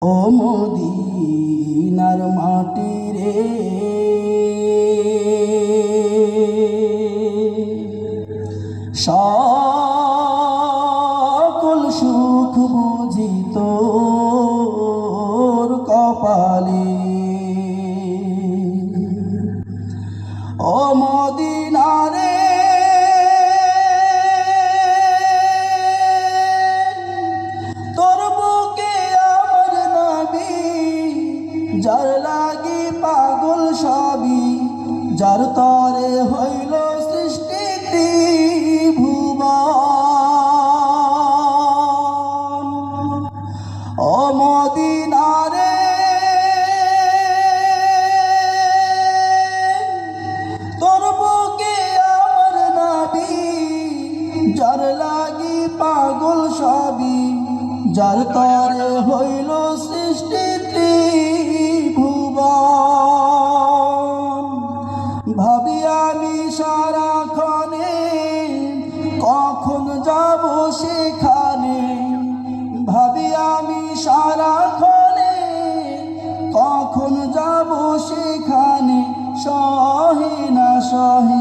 ও মদিনার মাটি রে, সকল সুখ বুঝি তোর কপালে। ও মদিনা রে, তোর বুকে আমার নবী, যার লাগি পাগল সবই, যার তরে হইল সৃষ্টি ত্রিভুবন। ও মদিনা রে, তোর বুকে আমার নবী, যার লাগি পাগল সবই, যার তরে হইল সৃষ্টি ত্রিভুবন। ভাবি আমি সারাক্ষণে কখন যাব সেখানে, ভাবি আমি সারাক্ষণে কখন যাব সেখানে, সহে না সহে